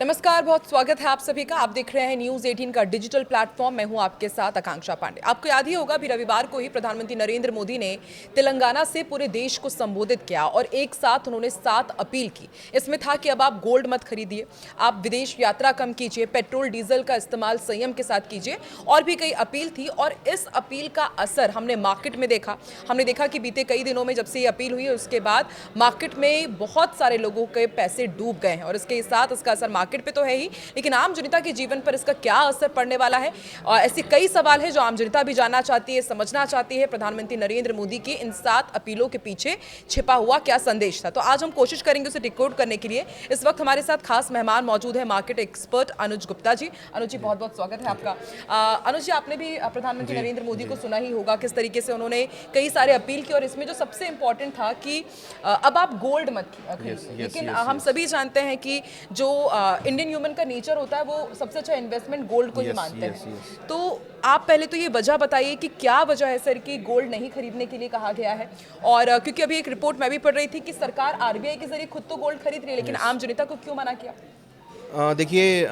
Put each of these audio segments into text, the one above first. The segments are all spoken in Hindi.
नमस्कार, बहुत स्वागत है आप सभी का। आप देख रहे हैं न्यूज़ 18 का डिजिटल प्लेटफॉर्म। मैं हूं आपके साथ आकांक्षा पांडे। आपको याद ही होगा अभी रविवार को ही प्रधानमंत्री नरेंद्र मोदी ने तेलंगाना से पूरे देश को संबोधित किया और एक साथ उन्होंने 7 अपील की। इसमें था कि अब आप गोल्ड मत खरीदिए, आप विदेश यात्रा कम कीजिए, पेट्रोल डीजल का इस्तेमाल संयम के साथ कीजिए और भी कई अपील थी। और इस अपील का असर हमने मार्केट में देखा। हमने देखा कि बीते कई दिनों में जब से ये अपील हुई है उसके बाद मार्केट में बहुत सारे लोगों के पैसे डूब गए हैं और इसके साथ इसका असर मार्केट पे तो है ही, लेकिन आम जनता के जीवन पर इसका क्या असर पड़ने वाला है। और ऐसे कई सवाल हैं जो आम जनता भी जानना चाहती है, समझना चाहती है। प्रधानमंत्री नरेंद्र मोदी की इन 7 अपीलों के पीछे छिपा हुआ क्या संदेश था, तो आज हम कोशिश करेंगे उसे डिकोड करने के लिए। इस वक्त हमारे साथ खास मेहमान मौजूद है, मार्केट एक्सपर्ट अनुज गुप्ता जी। अनुज जी, बहुत बहुत स्वागत है आपका। अनुज जी, आपने भी प्रधानमंत्री नरेंद्र मोदी को सुना ही होगा किस तरीके से उन्होंने कई सारे अपील की और इसमें जो सबसे इंपॉर्टेंट था कि अब आप गोल्ड मत खरीदिए। लेकिन हम सभी जानते हैं कि जो इंडियन ह्यूमन का नेचर होता है वो सबसे अच्छा इन्वेस्टमेंट गोल्ड को ही मानते हैं। तो आप पहले तो ये वजह बताइए कि क्या वजह है सर कि गोल्ड नहीं खरीदने के लिए कहा गया है। और क्योंकि अभी एक रिपोर्ट मैं भी पढ़ रही थी कि सरकार आरबीआई के जरिए खुद तो गोल्ड खरीद रही है, लेकिन आम जनता को क्यों मना किया? देखिए,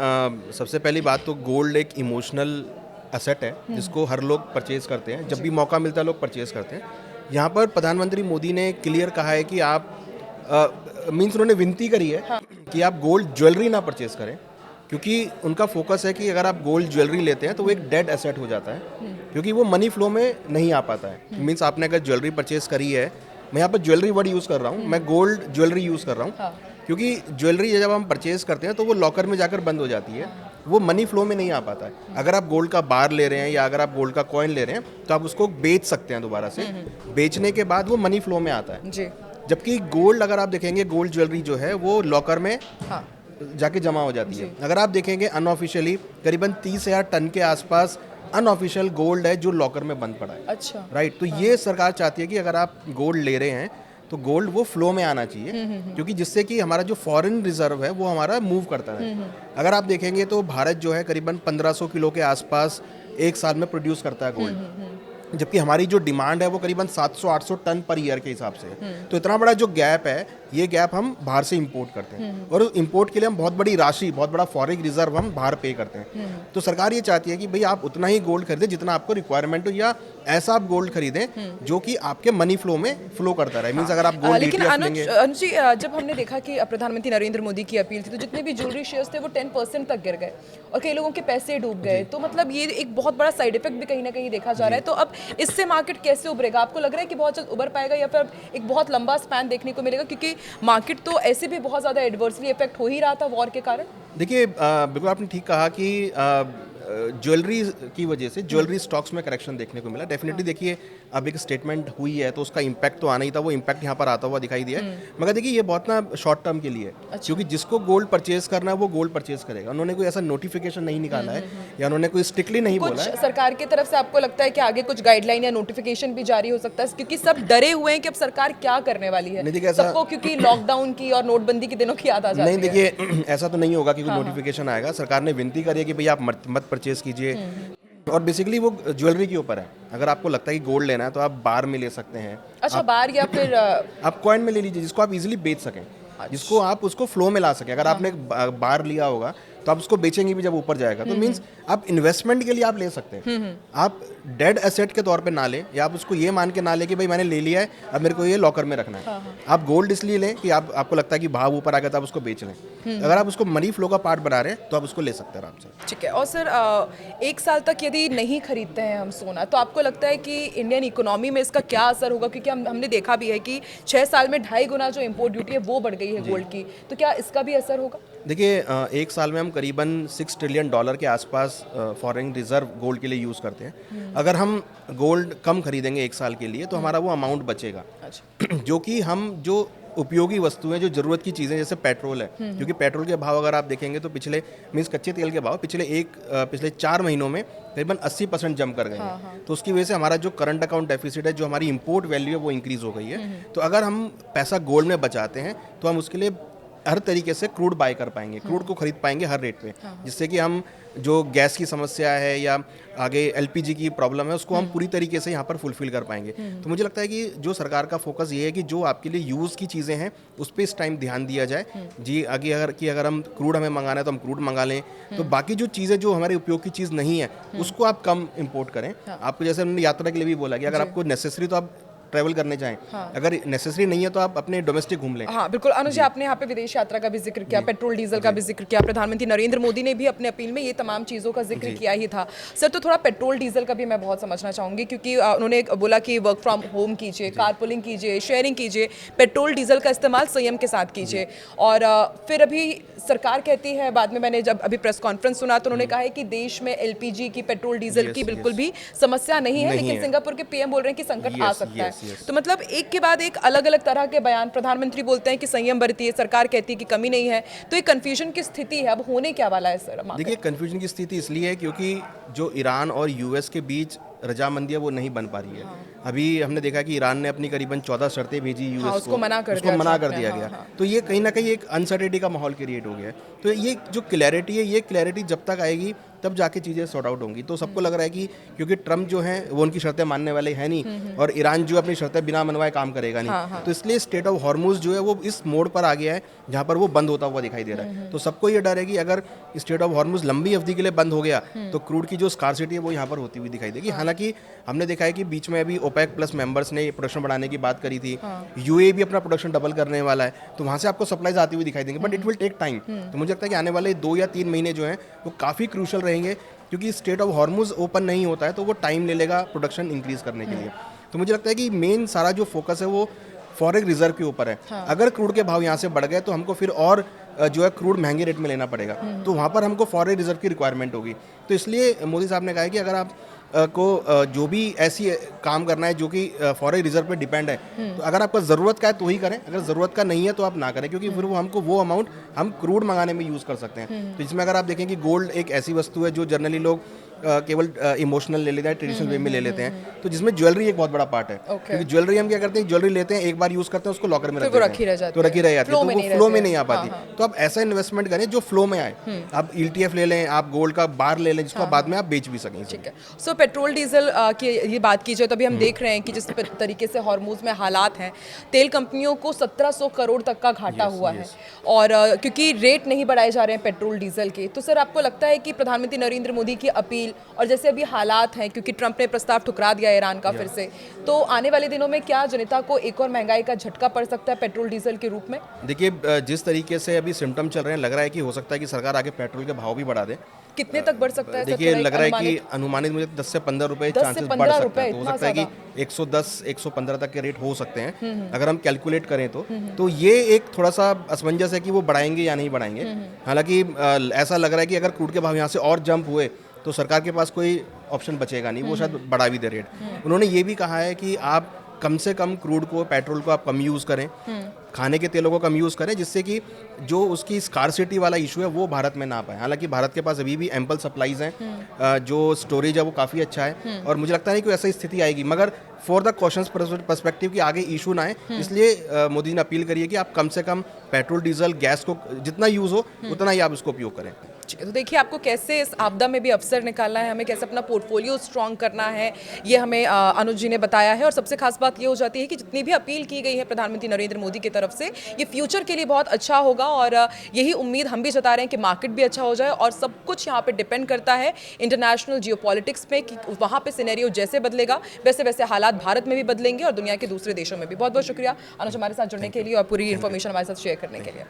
सबसे पहली बात तो गोल्ड एक इमोशनल एसेट है जिसको हर लोग परचेज करते हैं। जब भी मौका मिलता है लोग परचेज करते हैं। यहाँ पर प्रधानमंत्री मोदी ने क्लियर कहा है कि आप मीन्स उन्होंने विनती करी है कि आप गोल्ड ज्वेलरी ना परचेज करें, क्योंकि उनका फोकस है कि अगर आप गोल्ड ज्वेलरी लेते हैं तो वो एक डेड एसेट हो जाता है, क्योंकि वो मनी फ्लो में नहीं आ पाता है। मीन्स आपने अगर ज्वेलरी परचेज करी है, मैं यहाँ पर ज्वेलरी वर्ड यूज़ कर रहा हूँ, मैं गोल्ड ज्वेलरी यूज़ कर रहा हूँ, क्योंकि ज्वेलरी जब हम परचेज करते हैं तो वो लॉकर में जाकर बंद हो जाती है, वो मनी फ्लो में नहीं आ पाता है। अगर आप गोल्ड का बार ले रहे हैं या अगर आप गोल्ड का कॉइन ले रहे हैं तो आप उसको बेच सकते हैं दोबारा से, बेचने के बाद वो मनी फ्लो में आता है जी। जबकि गोल्ड अगर आप देखेंगे, गोल्ड ज्वेलरी जो है वो लॉकर में जाके जमा हो जाती है। अगर आप देखेंगे अनऑफिशियली करीबन 30,000 टन के आसपास अनऑफिशियल गोल्ड है जो लॉकर में बंद पड़ा है। अच्छा, राइट। तो ये सरकार चाहती है कि अगर आप गोल्ड ले रहे हैं तो गोल्ड वो फ्लो में आना चाहिए, क्योंकि जिससे कि हमारा जो फॉरेन रिजर्व है वो हमारा मूव करता है। अगर आप देखेंगे तो भारत जो है करीबन 1500 किलो के आसपास एक साल में प्रोड्यूस करता है गोल्ड, जबकि हमारी जो डिमांड है वो करीबन 700-800 टन पर ईयर के हिसाब से है। तो इतना बड़ा जो गैप है, ये गैप हम बाहर से इंपोर्ट करते हैं और इंपोर्ट के लिए हम बहुत बड़ी राशि, बहुत बड़ा फॉरेन रिजर्व हम बाहर पे करते हैं। तो सरकार ये चाहती है कि भाई आप उतना ही गोल्ड खरीदें जितना आपको रिक्वायरमेंट हो, या ऐसा आप गोल्ड खरीदें जो कि आपके मनी फ्लो में फ्लो करता रहे। मींस अगर आप गोल्ड लेकिन अनुज जी, जब हमने देखा कि प्रधानमंत्री नरेंद्र मोदी की अपील थी तो जितने भी ज्वेलरी शेयर्स थे वो 10% तक गिर गए और कई लोगों के पैसे डूब गए। तो मतलब ये एक बहुत बड़ा साइड इफेक्ट भी कहीं ना कहीं देखा जा रहा है। तो अब इससे मार्केट कैसे उभरेगा? आपको लग रहा है कि बहुत जल्द उभर पाएगा या फिर एक बहुत लंबा स्पैन देखने को मिलेगा, क्योंकि मार्केट तो ऐसे भी बहुत ज़्यादा एडवर्सली इफेक्ट हो ही रहा था वॉर के कारण? देखिए, बिल्कुल आपने ठीक कहा कि ज्वेलरी की वजह से ज्वेलरी स्टॉक्स में करेक्शन देखने को मिला। डेफिनेटली देखिए, अब एक स्टेटमेंट हुई है तो उसका इम्पैक्ट तो आना ही था, वो इम्पैक्ट यहाँ पर आता हुआ दिखाई दिया है। मगर देखिए, ये बहुत ना शॉर्ट टर्म के लिए है, क्योंकि जिसको गोल्ड परचेज करना है वो गोल्ड परचेज करेगा। उन्होंने कोई ऐसा नोटिफिकेशन नहीं निकाला है या उन्होंने कोई स्ट्रिक्टली नहीं बोला है। सरकार की तरफ से आपको लगता है कि आगे कुछ गाइडलाइन या नोटिफिकेशन भी जारी हो सकता है, क्योंकि सब डरे हुए हैं कि अब सरकार क्या करने वाली है सबको, क्योंकि लॉकडाउन की और नोटबंदी के दिनों की याद आ जाती है। नहीं, देखिए ऐसा तो नहीं होगा कि कोई नोटिफिकेशन आएगा। सरकार ने विनती करी है कि भैया आप मत परचेज कीजिए, और बेसिकली वो ज्वेलरी के ऊपर है। अगर आपको लगता है कि गोल्ड लेना है तो आप बार में ले सकते हैं। अच्छा, बार या फिर आप कॉइन में ले लीजिए जिसको आप इजीली बेच सकें, जिसको आप उसको फ्लो में ला सकें। अगर आपने बार लिया होगा तो आप उसको बेचेंगे भी जब ऊपर जाएगा। तो मीन्स आप इन्वेस्टमेंट के लिए आप ले सकते हैं। आप डेड एसेट के तौर पे ना लें, या आप उसको ये मान के ना लें कि भाई मैंने ले लिया है अब मेरे को ये लॉकर में रखना है। आप गोल्ड इसलिए लें कि आपको लगता है कि भाव ऊपर आ गया तो आप उसको बेच लें। अगर आप उसको मनी फ्लो का पार्ट बना रहे हैं तो आप उसको ले सकते हैं आराम से। ठीक है। और सर, एक साल तक यदि नहीं खरीदते हैं हम सोना, तो आपको लगता है कि इंडियन इकोनॉमी में इसका क्या असर होगा? क्योंकि हमने देखा भी है कि 6 साल में 2.5 गुना जो इम्पोर्ट ड्यूटी है वो बढ़ गई है गोल्ड की, तो क्या इसका भी असर होगा? देखिए, एक साल में हम करीबन $6 ट्रिलियन के आसपास फॉरेन रिजर्व गोल्ड के लिए यूज़ करते हैं। अगर हम गोल्ड कम खरीदेंगे एक साल के लिए तो हमारा वो अमाउंट बचेगा। अच्छा। जो कि हम जो उपयोगी वस्तुएं, जो ज़रूरत की चीज़ें, जैसे पेट्रोल है, क्योंकि पेट्रोल के भाव अगर आप देखेंगे तो पिछले कच्चे तेल के भाव पिछले 4 महीनों में करीबन 80% जंप कर गए हैं। तो उसकी वजह से हमारा जो करंट अकाउंट डेफिसिट है, जो हमारी इंपोर्ट वैल्यू है, वो इंक्रीज़ हो गई है। तो अगर हम पैसा गोल्ड में बचाते हैं तो हम उसके लिए हर तरीके से क्रूड बाय कर पाएंगे, क्रूड को खरीद पाएंगे हर रेट पे, जिससे कि हम जो गैस की समस्या है या आगे एलपीजी की प्रॉब्लम है उसको हम पूरी तरीके से यहाँ पर फुलफिल कर पाएंगे। तो मुझे लगता है कि जो सरकार का फोकस ये है कि जो आपके लिए यूज़ की चीज़ें हैं उस पर इस टाइम ध्यान दिया जाए जी। आगे अगर हम क्रूड हमें मंगाना है तो हम क्रूड मंगा लें, तो बाकी जो चीज़ें जो हमारे उपयोग की चीज़ नहीं है उसको आप कम इंपोर्ट करें। आपको जैसे हमने यात्रा के लिए भी बोला कि अगर आपको नेसेसरी तो आप ट्रैवल करने जाएं, अगर नेसेसरी नहीं है तो आप अपने डोमेस्टिक घूम लें। हाँ बिल्कुल अनुज, आपने यहाँ पे विदेश यात्रा का भी जिक्र किया, पेट्रोल डीजल का भी जिक्र किया, प्रधानमंत्री नरेंद्र मोदी ने भी अपने अपील में ये तमाम चीज़ों का जिक्र किया ही था। सर तो थोड़ा पेट्रोल डीजल का भी मैं बहुत समझना चाहूँगी, क्योंकि उन्होंने बोला कि वर्क फ्रॉम होम कीजिए, कारपूलिंग कीजिए, शेयरिंग कीजिए, पेट्रोल डीजल का इस्तेमाल संयम के साथ कीजिए। और फिर अभी सरकार कहती है, बाद में मैंने जब अभी प्रेस कॉन्फ्रेंस सुना तो उन्होंने कहा है कि देश में एलपीजी की, पेट्रोल डीजल की बिल्कुल भी समस्या नहीं है, लेकिन सिंगापुर के पीएम बोल रहे हैं कि संकट आ सकता है। तो मतलब एक के बाद एक अलग अलग तरह के बयान, प्रधानमंत्री बोलते हैं कि संयम बरतिए, सरकार कहती है कि कमी नहीं है, तो एक कंफ्यूजन की स्थिति है। अब होने क्या वाला है सर? देखिए, कंफ्यूजन की स्थिति इसलिए है क्योंकि जो ईरान और यूएस के बीच रजामंदी है वो नहीं बन पा रही है। अभी हमने देखा कि ईरान ने अपनी करीबन 14 शर्तें भेजी यूएस को, उसको मना कर दिया गया। तो ये कहीं ना कहीं एक अनसर्टेनिटी का माहौल क्रिएट हो गया है। तो ये जो क्लैरिटी है, ये क्लैरिटी जब तक आएगी तब जाके चीज़ें सॉर्ट आउट होंगी। तो सबको लग रहा है कि क्योंकि ट्रम्प जो है वो उनकी शर्तें मानने वाले हैं नहीं, और ईरान जो अपनी शर्तें बिना मनवाए काम करेगा नहीं। तो इसलिए स्टेट ऑफ हॉर्मुज जो है वो इस मोड पर आ गया है जहाँ पर वो बंद होता हुआ दिखाई दे रहा है। तो सबको ये डर है कि अगर स्टेट ऑफ हॉर्मुज लंबी अवधि के लिए बंद हो गया तो क्रूड की जो स्कार्सिटी है वो यहाँ पर होती हुई दिखाई देगी। हालांकि हमने देखा है कि बीच में अभी ओपेक प्लस मेंबर्स ने प्रोडक्शन बढ़ाने की बात करी थी, यूएई भी अपना प्रोडक्शन डबल करने वाला है, तो वहाँ से आपको सप्लाईज आती हुई दिखाई देंगे, but it will take time. तो मुझे लगता है कि आने वाले 2 या 3 महीने जो हैं वो काफ़ी क्रूशल रहेंगे, क्योंकि स्टेट ऑफ हॉर्मुज ओपन नहीं होता है तो वो टाइम ले लेगा प्रोडक्शन इंक्रीज करने के लिए। तो मुझे लगता है कि मेन सारा जो फोकस है वो फॉरेन रिजर्व के ऊपर है। अगर क्रूड के भाव यहाँ से बढ़ गए तो हमको फिर और जो है क्रूड महंगे रेट में लेना पड़ेगा, तो वहाँ पर हमको फॉरेन रिजर्व की रिक्वायरमेंट होगी। तो इसलिए मोदी साहब ने कहा है कि अगर आप को जो भी ऐसी काम करना है जो कि फॉरेन रिजर्व पे डिपेंड है, तो अगर आपका ज़रूरत का है तो ही करें, अगर ज़रूरत का नहीं है तो आप ना करें, क्योंकि फिर वो हमको वो अमाउंट हम क्रूड मंगाने में यूज़ कर सकते हैं। तो इसमें अगर आप देखें कि गोल्ड एक ऐसी वस्तु है जो जनरली लोग केवल इमोशनल ले लेते हैं, ट्रेडिशनल वे में ले लेते हैं, तो जिसमें ज्वेलरी एक बहुत बड़ा पार्ट है। क्योंकि ज्वेलरी हम क्या करते हैं, ज्वेलरी लेते हैं, एक बार यूज़ करते हैं, उसको लॉकर में रख देते हैं, तो रखी रह जाती है, तो वो फ्लो में नहीं आ पाती। तो आप ऐसा इन्वेस्टमेंट करें जो फ्लो में आए। आप ETF ले लें, आप गोल्ड का बार ले लें, जिसको बाद में आप बेच भी सकें। ठीक है। सो पेट्रोल डीजल की ये बात की जाए तो अभी हम देख रहे हैं कि जिस तरीके से हॉर्मुज में हालात हैं, तेल कंपनियों को 1700 करोड़ तक का घाटा हुआ है, और क्योंकि रेट नहीं बढ़ाए जा रहे हैं पेट्रोल डीजल के। तो सर आपको लगता है कि प्रधानमंत्री नरेंद्र मोदी की अपील, और जैसे अभी हालात हैं क्योंकि ट्रंप ने प्रस्ताव ठुकरा दिया ईरान का फिर से, तो आने वाले दिनों में क्या जनता को एक और महंगाई का झटका पड़ सकता है पेट्रोल डीजल के रूप में? देखिए, जिस तरीके से अभी सिम्टम चल रहे हैं, लग रहा है कि हो सकता है कि सरकार आगे पेट्रोल के भाव भी बढ़ा दे। कितने तक बढ़ सकता है? देखिए, लग रहा है कि अनुमानित मुझे 10 से 15 रुपए चांसेस बढ़ सकता है। तो हो सकता है कि 110, 115 तक के रेट हो सकते हैं अगर हम कैलकुलेट करें तो ये एक थोड़ा सा असमंजस है कि वो बढ़ाएंगे या नहीं बढ़ाएंगे। हालांकि ऐसा लग रहा है कि अगर क्रूड के भाव यहाँ से और जंप हुए तो सरकार के पास कोई ऑप्शन बचेगा नहीं, वो शायद बढ़ा भी दे रेट। उन्होंने ये भी कहा है कि आप कम से कम क्रूड को, पेट्रोल को आप कम यूज़ करें, खाने के तेलों को कम यूज़ करें, जिससे कि जो उसकी स्कार्सिटी वाला इशू है वो भारत में ना पाए। हालांकि भारत के पास अभी भी एम्पल सप्लाईज हैं, जो स्टोरेज है वो काफ़ी अच्छा है, और मुझे लगता नहीं कि ऐसी स्थिति आएगी, मगर फॉर द कॉशंस पर्सपेक्टिव कि आगे इशू ना आए, इसलिए मोदी ने अपील करी है कि आप कम से कम पेट्रोल, डीजल, गैस को जितना यूज़ हो उतना ही आप उसको उपयोग करें। ठीक है, तो देखिए आपको कैसे इस आपदा में भी अवसर निकालना है, हमें कैसे अपना पोर्टफोलियो स्ट्रॉन्ग करना है, ये हमें अनुज जी ने बताया है। और सबसे खास बात ये हो जाती है कि जितनी भी अपील की गई है प्रधानमंत्री नरेंद्र मोदी की तरफ से, ये फ्यूचर के लिए बहुत अच्छा होगा, और यही उम्मीद हम भी जता रहे हैं कि मार्केट भी अच्छा हो जाए। और सब कुछ यहाँ पे डिपेंड करता है इंटरनेशनल जियोपॉलिटिक्स पे, कि वहाँ पे सिनेरियो जैसे बदलेगा वैसे वैसे हालात भारत में भी बदलेंगे और दुनिया के दूसरे देशों में भी। बहुत बहुत शुक्रिया अनुज हमारे साथ जुड़ने के लिए और पूरी इन्फॉर्मेशन हमारे साथ शेयर करने के लिए।